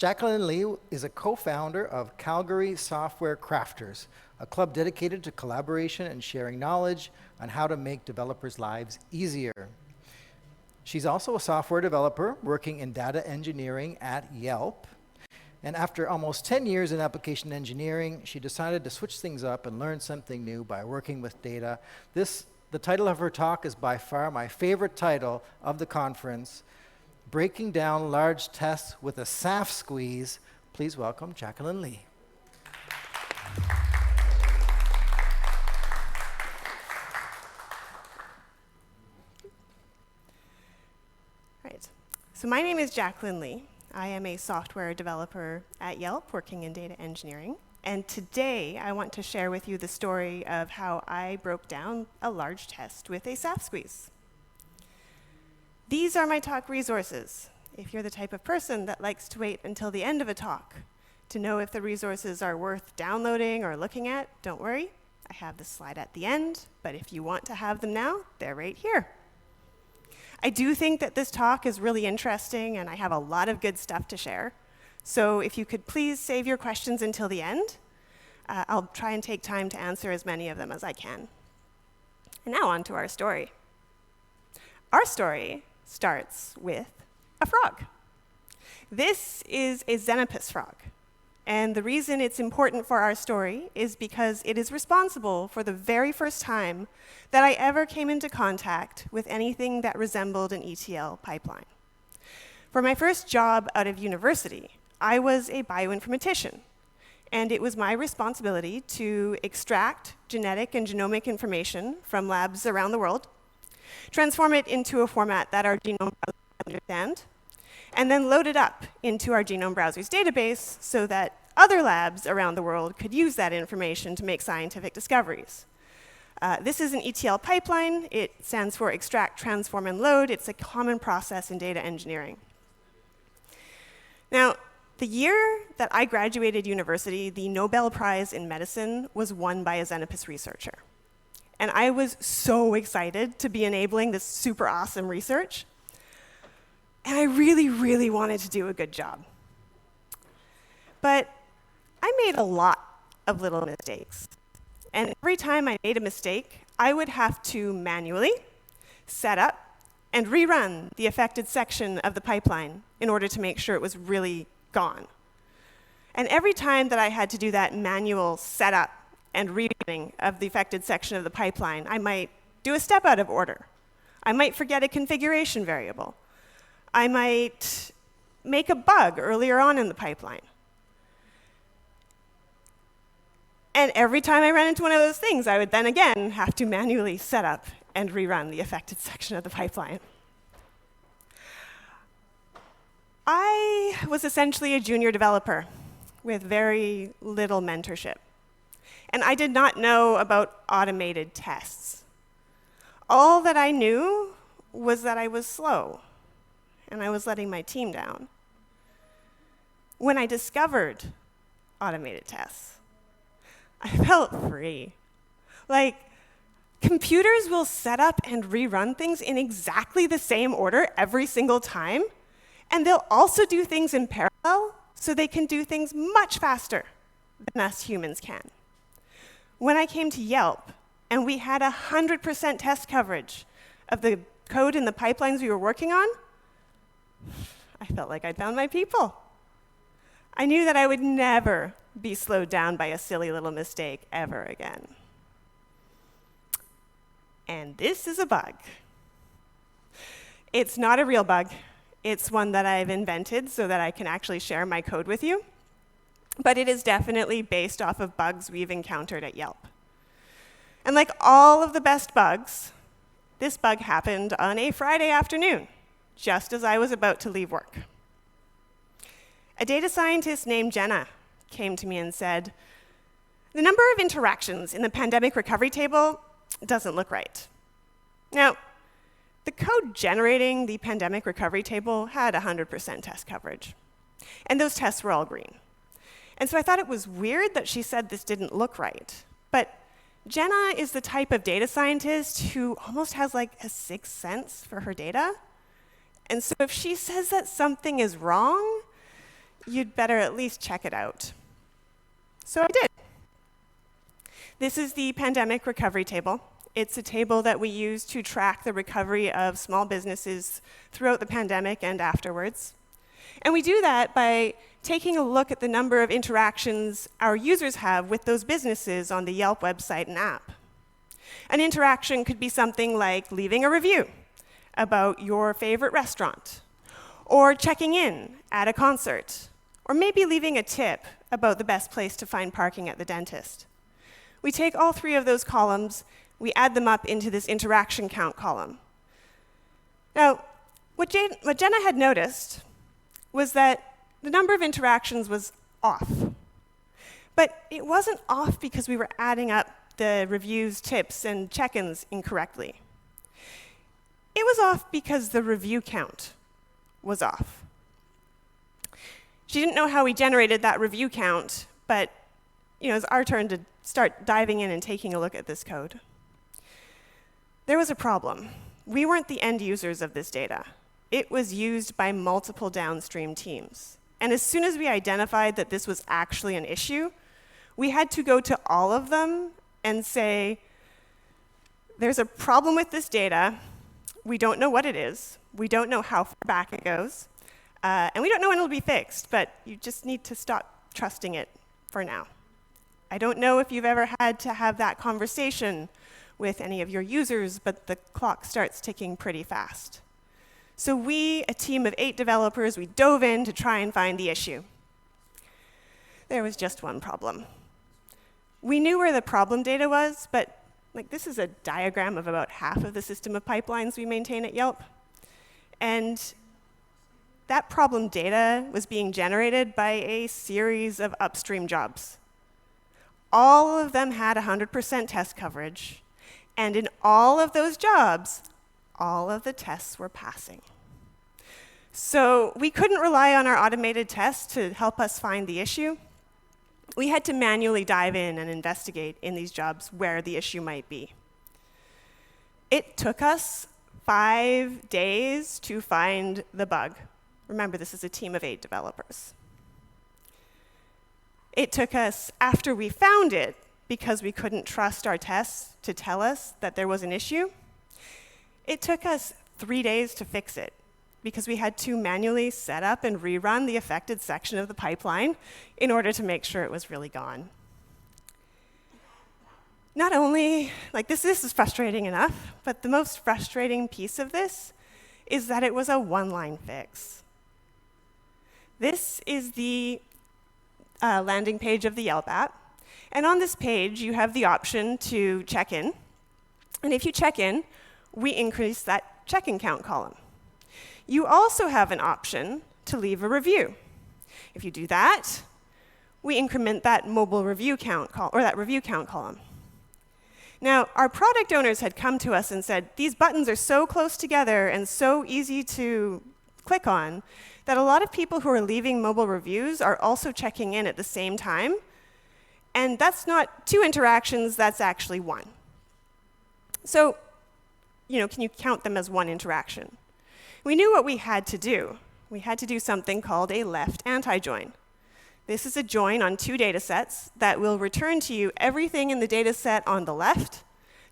Jacqueline Lee is a co-founder of Calgary Software Crafters, a club dedicated to collaboration and sharing knowledge on how to make developers' lives easier. She's also a software developer working in data engineering at Yelp. And after almost 10 years in application engineering, she decided to switch things up and learn something new by working with data. The title of her talk is by far my favorite title of the conference, Breaking Down Large Tests with a Saff Squeeze. Please welcome Jacqueline Lee. Right. So my name is Jacqueline Lee. I am a software developer at Yelp working in data engineering. And today I want to share with you the story of how I broke down a large test with a Saff Squeeze. These are my talk resources. If you're the type of person that likes to wait until the end of a talk to know if the resources are worth downloading or looking at, don't worry. I have the slide at the end, but if you want to have them now, they're right here. I do think that this talk is really interesting, and I have a lot of good stuff to share. So if you could please save your questions until the end, I'll try and take time to answer as many of them as I can. And now on to our story. Our story starts with a frog. This is a xenopus frog. And the reason it's important for our story is because it is responsible for the very first time that I ever came into contact with anything that resembled an ETL pipeline. For my first job out of university, I was a bioinformatician, and it was my responsibility to extract genetic and genomic information from labs around the world, transform it into a format that our genome browser can understand, and then load it up into our genome browser's database so that other labs around the world could use that information to make scientific discoveries. This is an ETL pipeline. It stands for extract, transform, and load. It's a common process in data engineering. Now, the year that I graduated university, the Nobel Prize in Medicine was won by a xenopus researcher. And I was so excited to be enabling this super awesome research. And I really, really wanted to do a good job. But I made a lot of little mistakes. And every time I made a mistake, I would have to manually set up and rerun the affected section of the pipeline in order to make sure it was really gone. And every time that I had to do that manual setup and rerunning of the affected section of the pipeline, I might do a step out of order. I might forget a configuration variable. I might make a bug earlier on in the pipeline. And every time I ran into one of those things, I would then again have to manually set up and rerun the affected section of the pipeline. I was essentially a junior developer with very little mentorship. And I did not know about automated tests. All that I knew was that I was slow, and I was letting my team down. When I discovered automated tests, I felt free. Like, computers will set up and rerun things in exactly the same order every single time, and they'll also do things in parallel so they can do things much faster than us humans can. When I came to Yelp, and we had 100% test coverage of the code in the pipelines we were working on, I felt like I'd found my people. I knew that I would never be slowed down by a silly little mistake ever again. And this is a bug. It's not a real bug. It's one that I've invented so that I can actually share my code with you. But it is definitely based off of bugs we've encountered at Yelp. And like all of the best bugs, this bug happened on a Friday afternoon, just as I was about to leave work. A data scientist named Jenna came to me and said, the number of interactions in the pandemic recovery table doesn't look right. Now, the code generating the pandemic recovery table had 100% test coverage. And those tests were all green. And so I thought it was weird that she said this didn't look right. But Jenna is the type of data scientist who almost has like a sixth sense for her data. And so if she says that something is wrong, you'd better at least check it out. So I did. This is the pandemic recovery table. It's a table that we use to track the recovery of small businesses throughout the pandemic and afterwards. And we do that by taking a look at the number of interactions our users have with those businesses on the Yelp website and app. An interaction could be something like leaving a review about your favorite restaurant, or checking in at a concert, or maybe leaving a tip about the best place to find parking at the dentist. We take all three of those columns, we add them up into this interaction count column. Now, what Jenna had noticed was that the number of interactions was off. But it wasn't off because we were adding up the reviews, tips, and check-ins incorrectly. It was off because the review count was off. She didn't know how we generated that review count, but it was our turn to start diving in and taking a look at this code. There was a problem. We weren't the end users of this data. It was used by multiple downstream teams. And as soon as we identified that this was actually an issue, we had to go to all of them and say, there's a problem with this data. We don't know what it is. We don't know how far back it goes. And we don't know when it'll be fixed, but you just need to stop trusting it for now. I don't know if you've ever had to have that conversation with any of your users, but the clock starts ticking pretty fast. So we, a team of 8 developers, we dove in to try and find the issue. There was just one problem. We knew where the problem data was, but this is a diagram of about half of the system of pipelines we maintain at Yelp. And that problem data was being generated by a series of upstream jobs. All of them had 100% test coverage. And in all of those jobs, all of the tests were passing. So we couldn't rely on our automated tests to help us find the issue. We had to manually dive in and investigate in these jobs where the issue might be. It took us 5 days to find the bug. Remember, this is a team of 8 developers. It took us, after we found it, because we couldn't trust our tests to tell us that there was an issue, it took us 3 days to fix it, because we had to manually set up and rerun the affected section of the pipeline in order to make sure it was really gone. Not only, this is frustrating enough, but the most frustrating piece of this is that it was a one-line fix. This is the landing page of the Yelp app. And on this page, you have the option to check in. And if you check in, we increase that check-in count column. You also have an option to leave a review. If you do that, we increment that mobile review count that review count column. Now, our product owners had come to us and said, these buttons are so close together and so easy to click on that a lot of people who are leaving mobile reviews are also checking in at the same time. And that's not 2 interactions, that's actually 1. So, can you count them as 1 interaction? We knew what we had to do. We had to do something called a left anti-join. This is a join on 2 data sets that will return to you everything in the data set on the left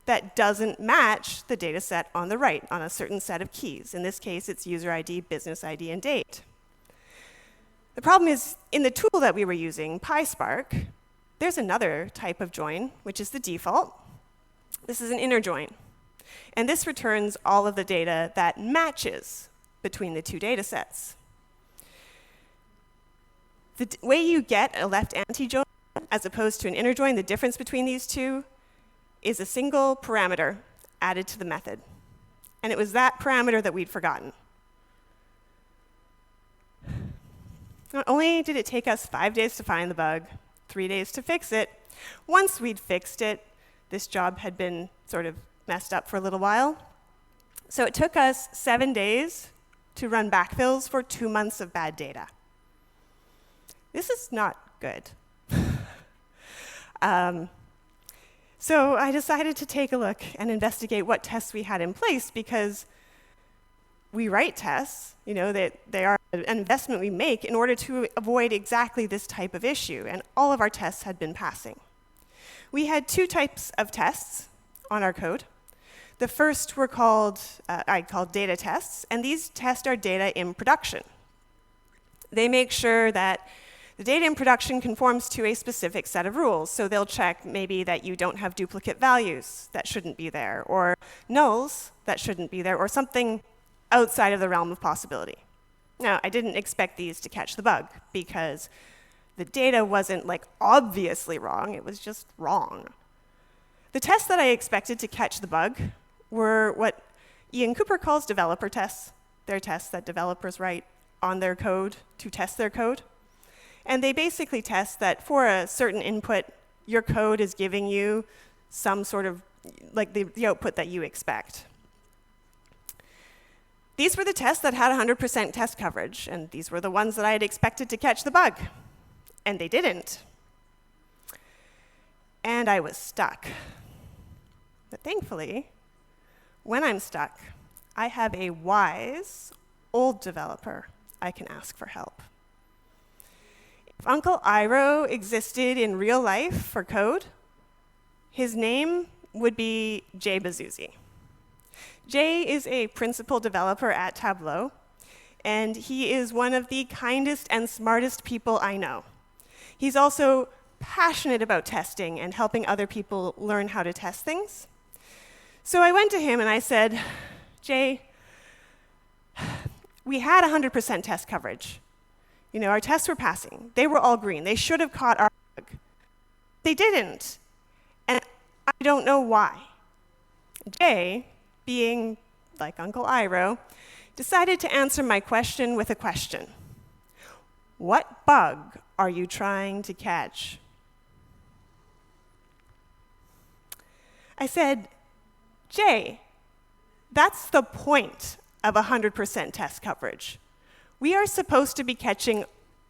that doesn't match the data set on the right on a certain set of keys. In this case, it's user ID, business ID, and date. The problem is, in the tool that we were using, PySpark, there's another type of join, which is the default. This is an inner join. And this returns all of the data that matches between the 2 data sets. The way you get a left anti-join as opposed to an inner join, the difference between these two is a single parameter added to the method. And it was that parameter that we'd forgotten. Not only did it take us 5 days to find the bug, 3 days to fix it, once we'd fixed it, this job had been sort of messed up for a little while. So it took us 7 days to run backfills for 2 months of bad data. This is not good. So I decided to take a look and investigate what tests we had in place, because we write tests, that they are an investment we make in order to avoid exactly this type of issue, and all of our tests had been passing. We had two types of tests on our code. The first were I called data tests, and these test our data in production. They make sure that the data in production conforms to a specific set of rules. So they'll check maybe that you don't have duplicate values that shouldn't be there, or nulls that shouldn't be there, or something outside of the realm of possibility. Now, I didn't expect these to catch the bug, because the data wasn't obviously wrong, it was just wrong. The tests that I expected to catch the bug were what Ian Cooper calls developer tests. They're tests that developers write on their code to test their code. And they basically test that for a certain input, your code is giving you some sort of, the output that you expect. These were the tests that had 100% test coverage, and these were the ones that I had expected to catch the bug. And they didn't. And I was stuck. But thankfully, when I'm stuck, I have a wise, old developer I can ask for help. If Uncle Iro existed in real life for code, his name would be Jay Bazuzzi. Jay is a principal developer at Tableau, and he is one of the kindest and smartest people I know. He's also passionate about testing and helping other people learn how to test things. So I went to him and I said, Jay, we had 100% test coverage. Our tests were passing. They were all green. They should have caught our bug. They didn't. And I don't know why. Jay, being like Uncle Iro, decided to answer my question with a question. What bug are you trying to catch? I said, Jay, that's the point of 100% test coverage. We are supposed to be catching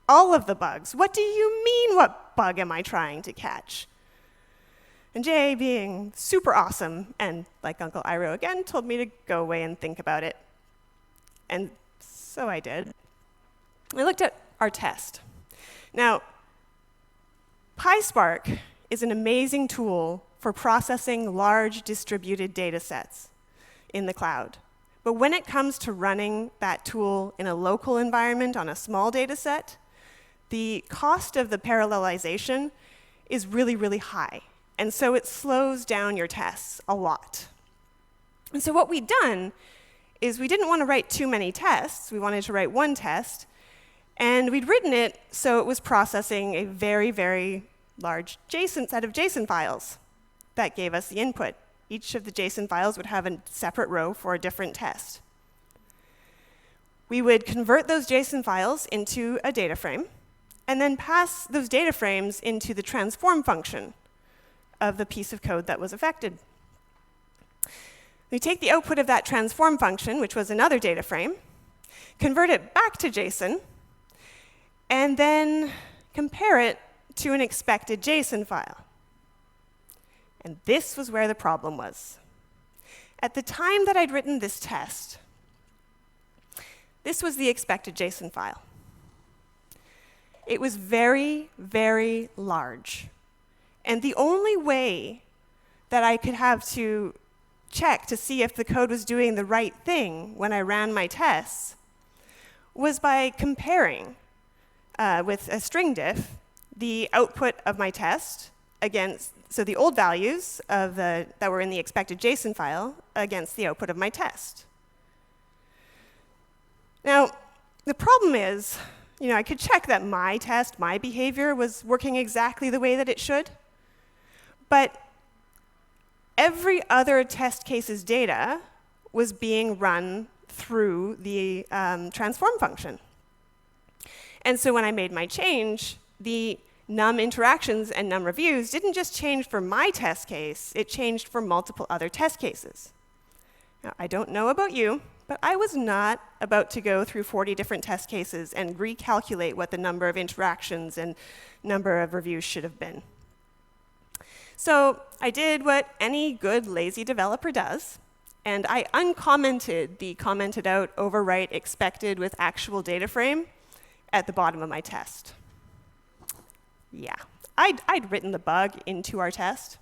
all of the bugs. What do you mean, what bug am I trying to catch? And Jay, being super awesome, and like Uncle Iro again, told me to go away and think about it. And so I did. I looked at our test. Now, PySpark is an amazing tool for processing large distributed data sets in the cloud. But when it comes to running that tool in a local environment on a small data set, the cost of the parallelization is really, really high. And so it slows down your tests a lot. And so what we'd done is we didn't want to write too many tests. We wanted to write one test. And we'd written it so it was processing a very, very large set of JSON files that gave us the input. Each of the JSON files would have a separate row for a different test. We would convert those JSON files into a data frame, and then pass those data frames into the transform function of the piece of code that was affected. We take the output of that transform function, which was another data frame, convert it back to JSON, and then compare it to an expected JSON file. And this was where the problem was. At the time that I'd written this test, this was the expected JSON file. It was very, very large. And the only way that I could have to check to see if the code was doing the right thing when I ran my tests was by comparing with a string diff the output of my test against, so the old values that were in the expected JSON file against the output of my test. Now, the problem is, I could check that my test, my behavior, was working exactly the way that it should, but every other test case's data was being run through the transform function. And so when I made my change, the num interactions and num reviews didn't just change for my test case, it changed for multiple other test cases. Now, I don't know about you, but I was not about to go through 40 different test cases and recalculate what the number of interactions and number of reviews should have been. So I did what any good lazy developer does, and I uncommented the commented out overwrite expected with actual data frame at the bottom of my test. Yeah, I'd written the bug into our test.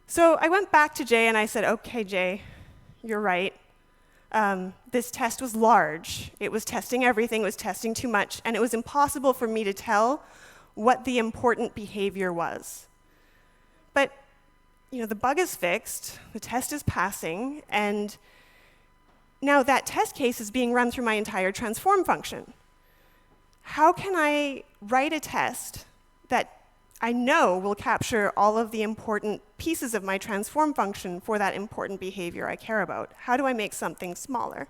So I went back to Jay and I said, okay, Jay, you're right. This test was large. It was testing everything, it was testing too much, and it was impossible for me to tell what the important behavior was. But the bug is fixed, the test is passing, and now that test case is being run through my entire transform function. How can I write a test that I know will capture all of the important pieces of my transform function for that important behavior I care about? How do I make something smaller?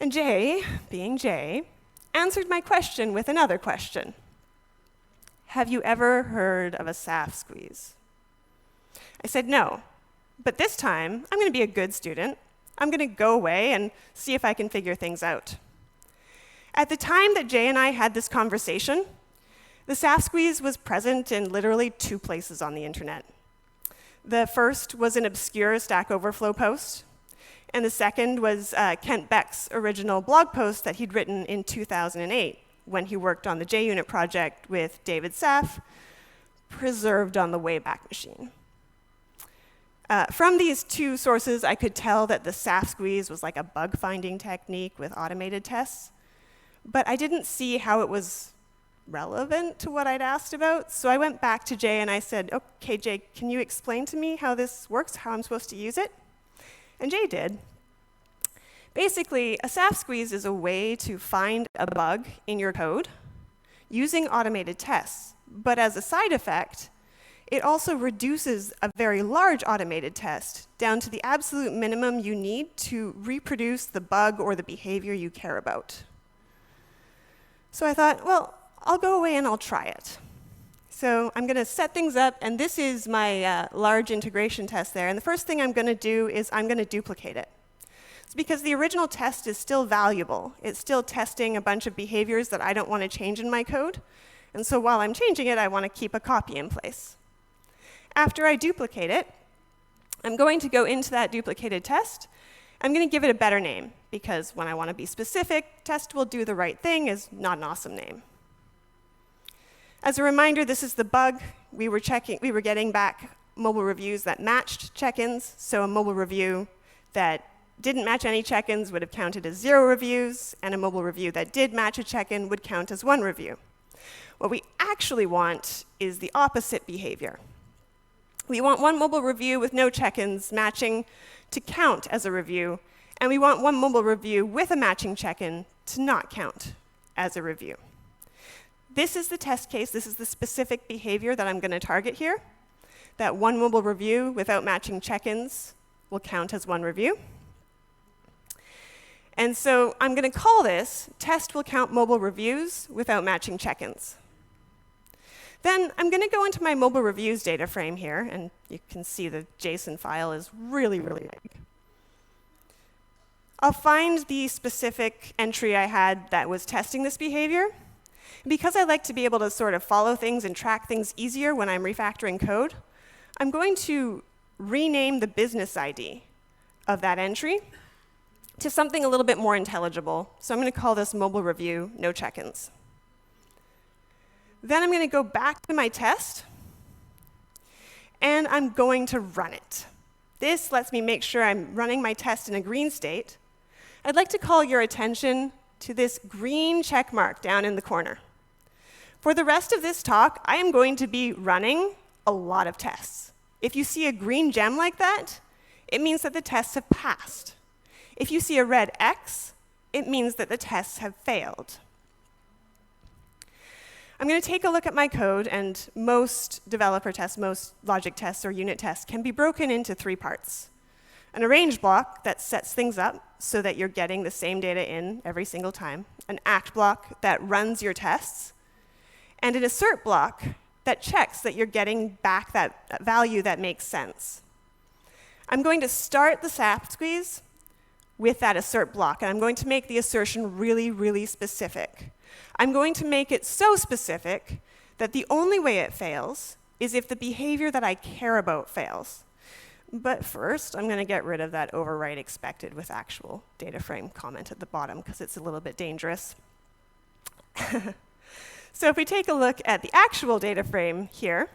And Jay, being Jay, answered my question with another question. Have you ever heard of a Saff Squeeze? I said no, but this time I'm going to be a good student. I'm going to go away and see if I can figure things out. At the time that Jay and I had this conversation, the Saff Squeeze was present in literally 2 places on the internet. The first was an obscure Stack Overflow post, and the second was Kent Beck's original blog post that he'd written in 2008 when he worked on the JUnit project with David Saff, preserved on the Wayback Machine. From these 2 sources, I could tell that the Saff Squeeze was like a bug-finding technique with automated tests, but I didn't see how it was relevant to what I'd asked about. So I went back to Jay and I said, okay, Jay, can you explain to me how this works, how I'm supposed to use it? And Jay did. Basically, a Saff Squeeze is a way to find a bug in your code using automated tests. But as a side effect, it also reduces a very large automated test down to the absolute minimum you need to reproduce the bug or the behavior you care about. So I thought, well, I'll go away and I'll try it. So I'm going to set things up, and this is my large integration test there. And the first thing I'm going to do is I'm going to duplicate it. It's because the original test is still valuable. It's still testing a bunch of behaviors that I don't want to change in my code. And so while I'm changing it, I want to keep a copy in place. After I duplicate it, I'm going to go into that duplicated test. I'm going to give it a better name, because when I want to be specific, test will do the right thing is not an awesome name. As a reminder, this is the bug. We were getting back mobile reviews that matched check-ins, so a mobile review that didn't match any check-ins would have counted as 0 reviews, and a mobile review that did match a check-in would count as 1 review. What we actually want is the opposite behavior. We want 1 mobile review with no check-ins matching to count as a review, and we want 1 mobile review with a matching check-in to not count as a review. This is the test case. This is the specific behavior that I'm going to target here. That 1 mobile review without matching check-ins will count as 1 review. And so I'm going to call this test will count mobile reviews without matching check-ins. Then I'm going to go into my mobile reviews data frame here, and you can see the JSON file is really, really big. I'll find the specific entry I had that was testing this behavior. Because I like to be able to sort of follow things and track things easier when I'm refactoring code, I'm going to rename the business ID of that entry to something a little bit more intelligible. So I'm going to call this mobile review no check-ins. Then I'm going to go back to my test, and I'm going to run it. This lets me make sure I'm running my test in a green state. I'd like to call your attention to this green check mark down in the corner. For the rest of this talk, I am going to be running a lot of tests. If you see a green gem like that, it means that the tests have passed. If you see a red X, it means that the tests have failed. I'm going to take a look at my code, and most developer tests, most logic tests or unit tests can be broken into 3 parts. An arrange block that sets things up so that you're getting the same data in every single time, an act block that runs your tests, and an assert block that checks that you're getting back that value that makes sense. I'm going to start the Saff Squeeze with that assert block, and I'm going to make the assertion really, really specific. I'm going to make it so specific that the only way it fails is if the behavior that I care about fails. But first, I'm going to get rid of that overwrite expected with actual data frame comment at the bottom because it's a little bit dangerous. So if we take a look at the actual data frame here,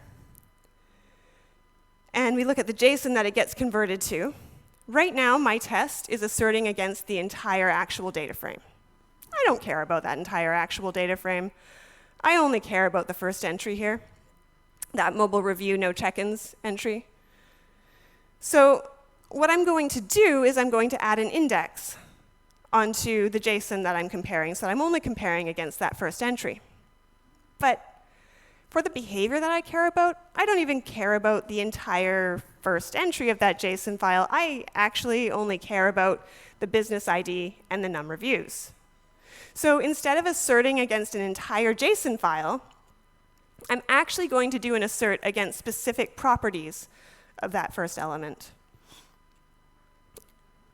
and we look at the JSON that it gets converted to, right now my test is asserting against the entire actual data frame. I don't care about that entire actual data frame. I only care about the first entry here, that mobile review no check-ins entry. So what I'm going to do is I'm going to add an index onto the JSON that I'm comparing, so I'm only comparing against that first entry. But for the behavior that I care about, I don't even care about the entire first entry of that JSON file. I actually only care about the business ID and the num reviews. So instead of asserting against an entire JSON file, I'm actually going to do an assert against specific properties of that first element.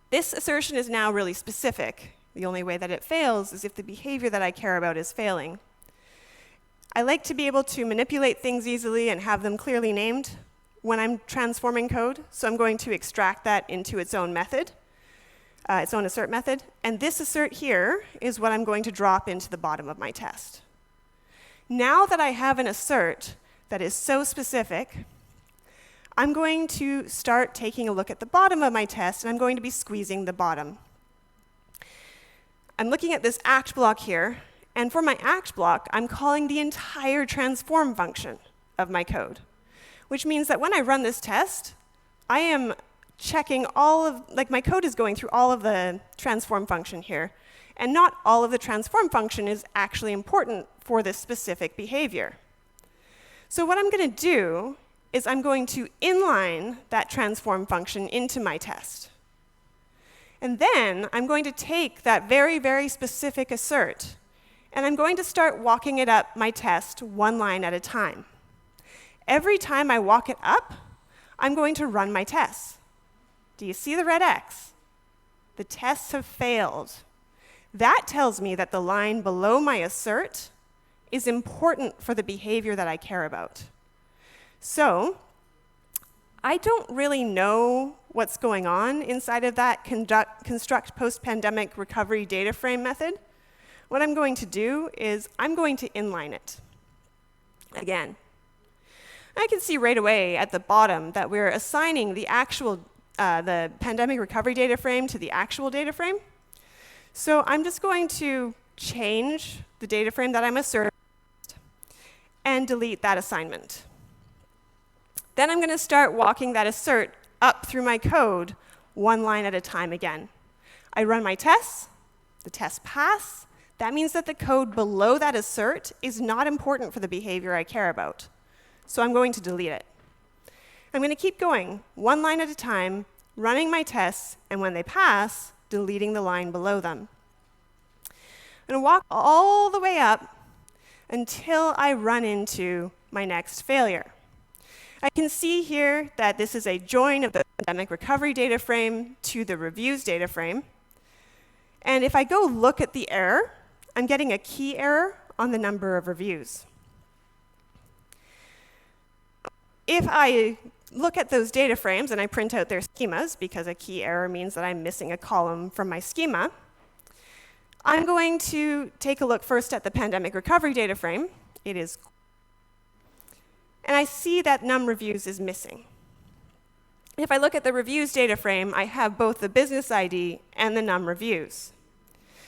This assertion is now really specific. The only way that it fails is if the behavior that I care about is failing. I like to be able to manipulate things easily and have them clearly named when I'm transforming code, so I'm going to extract that into its own method, its own assert method. And this assert here is what I'm going to drop into the bottom of my test. Now that I have an assert that is so specific, I'm going to start taking a look at the bottom of my test, and I'm going to be squeezing the bottom. I'm looking at this act block here, and for my act block, I'm calling the entire transform function of my code, which means that when I run this test, I am checking all of, my code is going through all of the transform function here, and not all of the transform function is actually important for this specific behavior. So what I'm going to do is I'm going to inline that transform function into my test. And then I'm going to take that very, very specific assert, and I'm going to start walking it up my test one line at a time. Every time I walk it up, I'm going to run my tests. Do you see the red X? The tests have failed. That tells me that the line below my assert is important for the behavior that I care about. So I don't really know what's going on inside of that construct post-pandemic recovery data frame method. What I'm going to do is I'm going to inline it again. I can see right away at the bottom that we're assigning the actual, the pandemic recovery data frame to the actual data frame. So I'm just going to change the data frame that I'm asserting and delete that assignment. Then I'm going to start walking that assert up through my code one line at a time again. I run my tests, the tests pass. That means that the code below that assert is not important for the behavior I care about. So I'm going to delete it. I'm going to keep going one line at a time, running my tests, and when they pass, deleting the line below them. I'm going to walk all the way up until I run into my next failure. I can see here that this is a join of the pandemic recovery data frame to the reviews data frame. And if I go look at the error, I'm getting a key error on the number of reviews. If I look at those data frames and I print out their schemas, because a key error means that I'm missing a column from my schema, I'm going to take a look first at the pandemic recovery data frame. It is, and I see that num reviews is missing. If I look at the reviews data frame, I have both the business ID and the num reviews.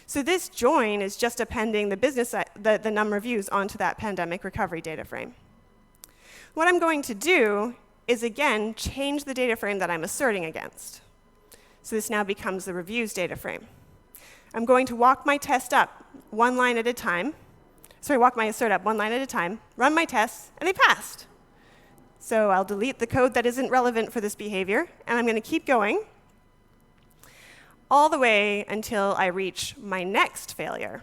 So this join is just appending the num reviews onto that pandemic recovery data frame. What I'm going to do is, again, change the data frame that I'm asserting against. So this now becomes the reviews data frame. I'm going to walk my test up one line at a time. Walk my assert up one line at a time, run my tests, and they passed. So I'll delete the code that isn't relevant for this behavior, and I'm going to keep going all the way until I reach my next failure.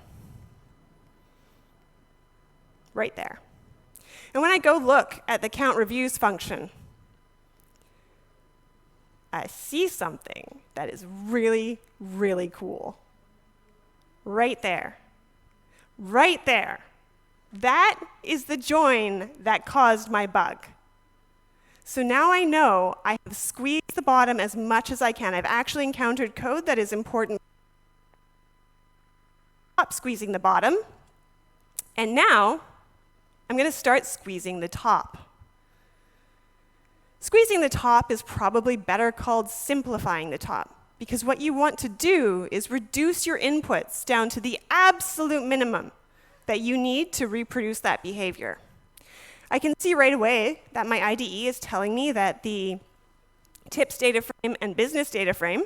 Right there. And when I go look at the count reviews function, I see something that is really, really cool. Right there. Right there. That is the join that caused my bug. So now I know I have squeezed the bottom as much as I can. I've actually encountered code that is important. Stop squeezing the bottom. And now I'm going to start squeezing the top. Squeezing the top is probably better called simplifying the top, because what you want to do is reduce your inputs down to the absolute minimum that you need to reproduce that behavior. I can see right away that my IDE is telling me that the tips data frame and business data frame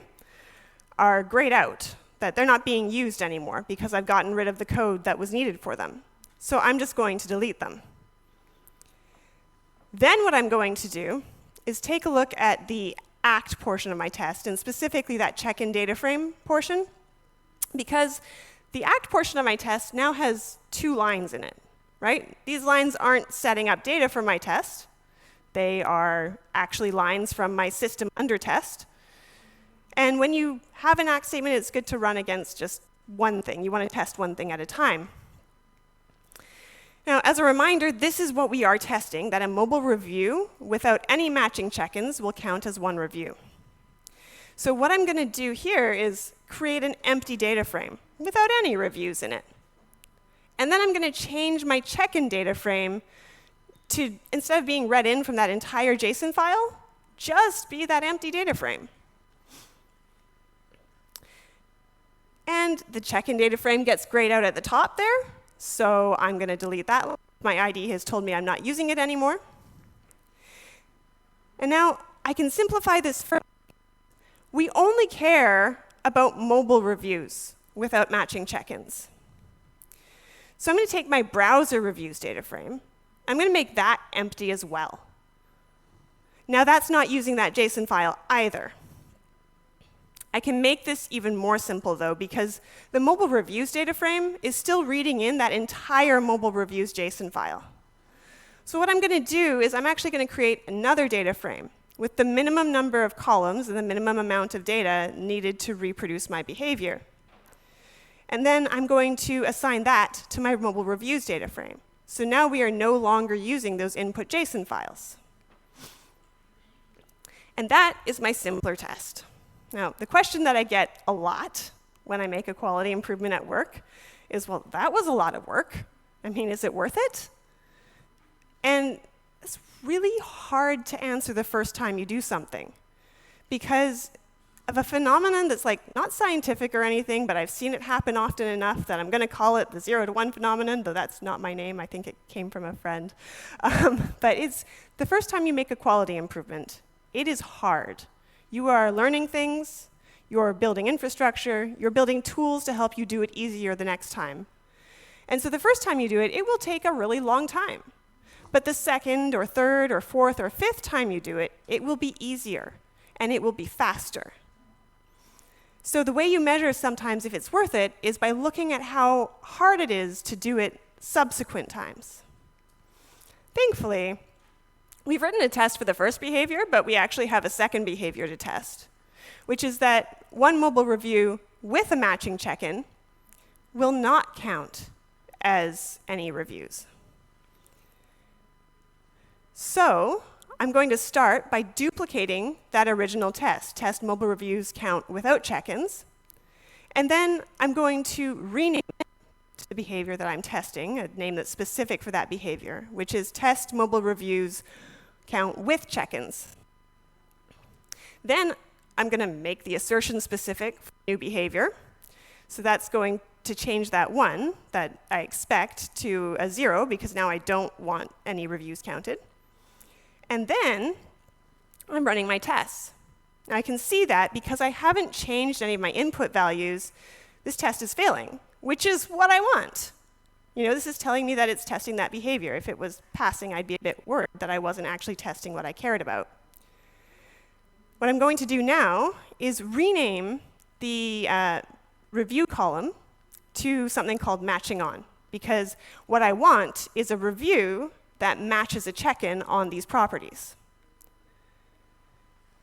are grayed out, that they're not being used anymore because I've gotten rid of the code that was needed for them. So I'm just going to delete them. Then what I'm going to do is take a look at the ACT portion of my test, and specifically that check-in data frame portion, because the ACT portion of my test now has 2 lines in it. Right? These lines aren't setting up data for my test. They are actually lines from my system under test. And when you have an ACT statement, it's good to run against just one thing. You want to test one thing at a time. Now, as a reminder, this is what we are testing, that a mobile review without any matching check-ins will count as one review. So what I'm going to do here is create an empty data frame without any reviews in it. And then I'm going to change my check-in data frame to, instead of being read in from that entire JSON file, just be that empty data frame. And the check-in data frame gets grayed out at the top there, so I'm going to delete that. My ID has told me I'm not using it anymore. And now I can simplify this further. We only care about mobile reviews without matching check-ins. So I'm going to take my browser reviews data frame. I'm going to make that empty as well. Now that's not using that JSON file either. I can make this even more simple though, because the mobile reviews data frame is still reading in that entire mobile reviews JSON file. So what I'm going to do is I'm actually going to create another data frame with the minimum number of columns and the minimum amount of data needed to reproduce my behavior. And then I'm going to assign that to my mobile reviews data frame. So now we are no longer using those input JSON files. And that is my simpler test. Now, the question that I get a lot when I make a quality improvement at work is, well, that was a lot of work. I mean, is it worth it? And it's really hard to answer the first time you do something, because of a phenomenon that's like not scientific or anything, but I've seen it happen often enough that I'm going to call it the 0 to 1 phenomenon, though that's not my name. I think it came from a friend. But it's the first time you make a quality improvement, it is hard. You are learning things, you're building infrastructure, you're building tools to help you do it easier the next time. And so the first time you do it, it will take a really long time. But the second or third or fourth or fifth time you do it, it will be easier and it will be faster. So the way you measure sometimes if it's worth it is by looking at how hard it is to do it subsequent times. Thankfully, we've written a test for the first behavior, but we actually have a second behavior to test, which is that one mobile review with a matching check-in will not count as any reviews. So I'm going to start by duplicating that original test mobile reviews count without check-ins. And then I'm going to rename it to the behavior that I'm testing, a name that's specific for that behavior, which is test mobile reviews count with check-ins. Then I'm going to make the assertion specific for new behavior. So that's going to change that 1 that I expect to a 0, because now I don't want any reviews counted. And then I'm running my tests. Now I can see that because I haven't changed any of my input values, this test is failing, which is what I want. You know, this is telling me that it's testing that behavior. If it was passing, I'd be a bit worried that I wasn't actually testing what I cared about. What I'm going to do now is rename the review column to something called matching on, because what I want is a review that matches a check-in on these properties.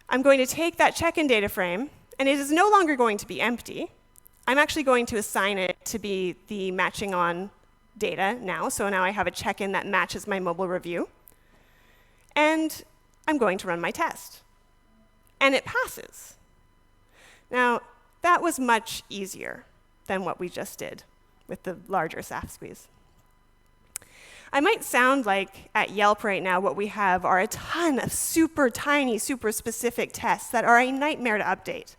I'm going to take that check-in data frame, and it is no longer going to be empty. I'm actually going to assign it to be the matching on data now. So now I have a check-in that matches my mobile review. And I'm going to run my test. And it passes. Now, that was much easier than what we just did with the larger Saff Squeeze. I might sound like at Yelp right now what we have are a ton of super tiny, super specific tests that are a nightmare to update.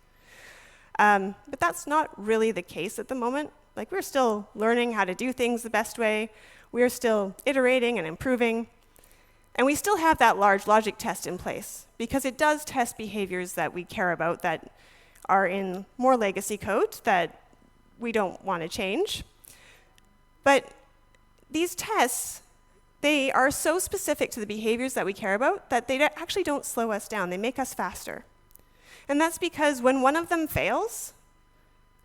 But that's not really the case at the moment. Like, we're still learning how to do things the best way. We're still iterating and improving. And we still have that large logic test in place because it does test behaviors that we care about that are in more legacy code that we don't want to change. But these tests, they are so specific to the behaviors that we care about that they actually don't slow us down. They make us faster. And that's because when one of them fails,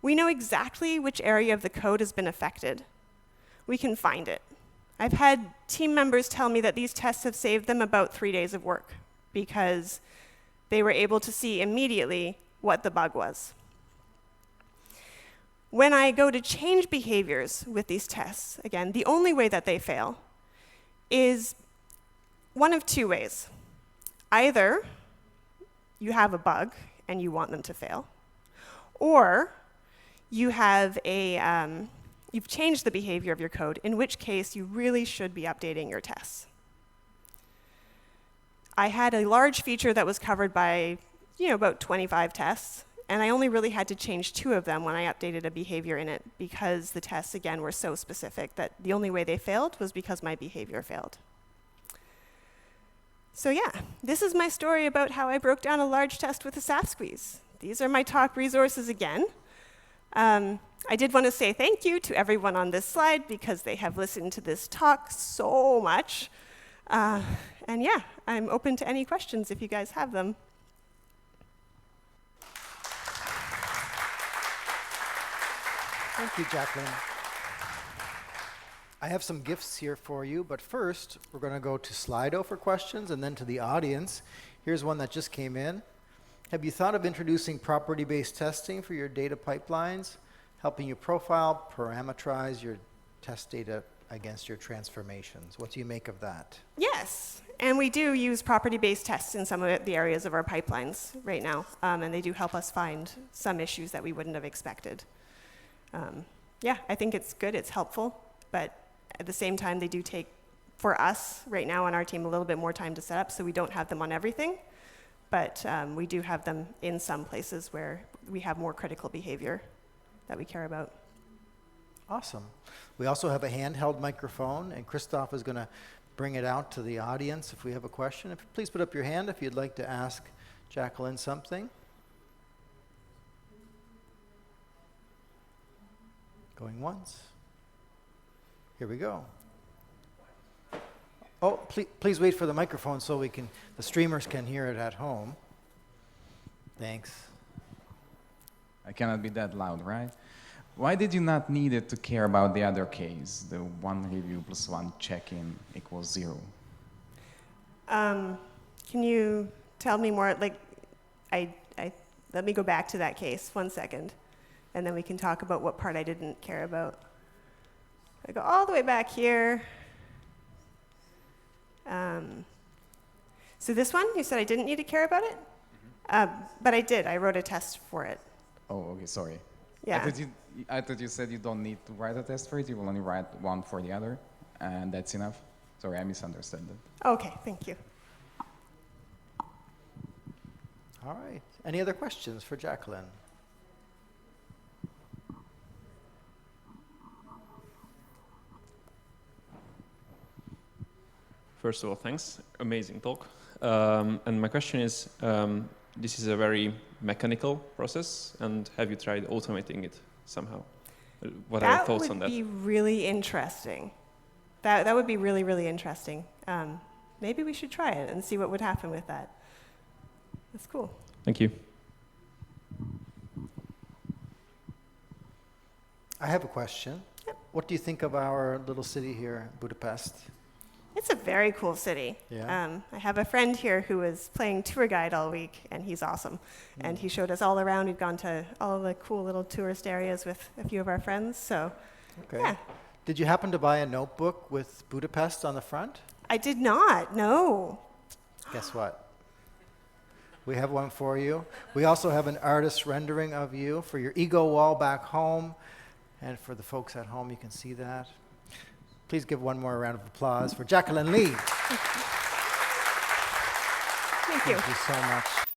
we know exactly which area of the code has been affected. We can find it. I've had team members tell me that these tests have saved them about 3 days of work because they were able to see immediately what the bug was. When I go to change behaviors with these tests, again, the only way that they fail is one of two ways. Either you have a bug and you want them to fail, or you have you've changed the behavior of your code, in which case you really should be updating your tests. I had a large feature that was covered by about 25 tests, and I only really had to change 2 of them when I updated a behavior in it because the tests, again, were so specific that the only way they failed was because my behavior failed. So yeah, this is my story about how I broke down a large test with a Saff Squeeze. These are my talk resources again. I did want to say thank you to everyone on this slide because they have listened to this talk so much. And yeah, I'm open to any questions if you guys have them. Thank you, Jacqueline. I have some gifts here for you, but first, we're going to go to Slido for questions and then to the audience. Here's one that just came in. Have you thought of introducing property-based testing for your data pipelines, helping you profile, parameterize your test data against your transformations? What do you make of that? Yes, and we do use property-based tests in some of the areas of our pipelines right now, and they do help us find some issues that we wouldn't have expected. Yeah, I think it's good, it's helpful, but at the same time, they do take, for us right now on our team, a little bit more time to set up, so we don't have them on everything, but we do have them in some places where we have more critical behavior that we care about. Awesome. We also have a handheld microphone, and Christoph is going to bring it out to the audience if we have a question. Please put up your hand if you'd like to ask Jacqueline something. Going once. Here we go. Oh, please wait for the microphone so the streamers can hear it at home. Thanks. I cannot be that loud, right? Why did you not need it to care about the other case, the 1 review plus 1 check-in equals 0? Can you tell me more? Like, let me go back to that case 1 second, and then we can talk about what part I didn't care about. I go all the way back here. So this one, you said I didn't need to care about it? Mm-hmm. But I did. I wrote a test for it. Oh, okay, sorry. Yeah. I thought you said you don't need to write a test for it. You will only write one for the other, and that's enough. Sorry, I misunderstood that. Okay, thank you. All right. Any other questions for Jacqueline? First of all, thanks. Amazing talk. And my question is, this is a very mechanical process, and have you tried automating it somehow? What are your thoughts on that? That would be really interesting. That would be really, really interesting. Maybe we should try it and see what would happen with that. That's cool. Thank you. I have a question. Yep. What do you think of our little city here, Budapest? It's a very cool city. Yeah. I have a friend here who was playing tour guide all week, and he's awesome. And he showed us all around. We've gone to all the cool little tourist areas with a few of our friends. So, Okay. yeah. Did you happen to buy a notebook with Budapest on the front? I did not, no. Guess what? We have one for you. We also have an artist rendering of you for your ego wall back home. And for the folks at home, you can see that. Please give one more round of applause for Jacqueline Lee. Thank you. Thank you so much.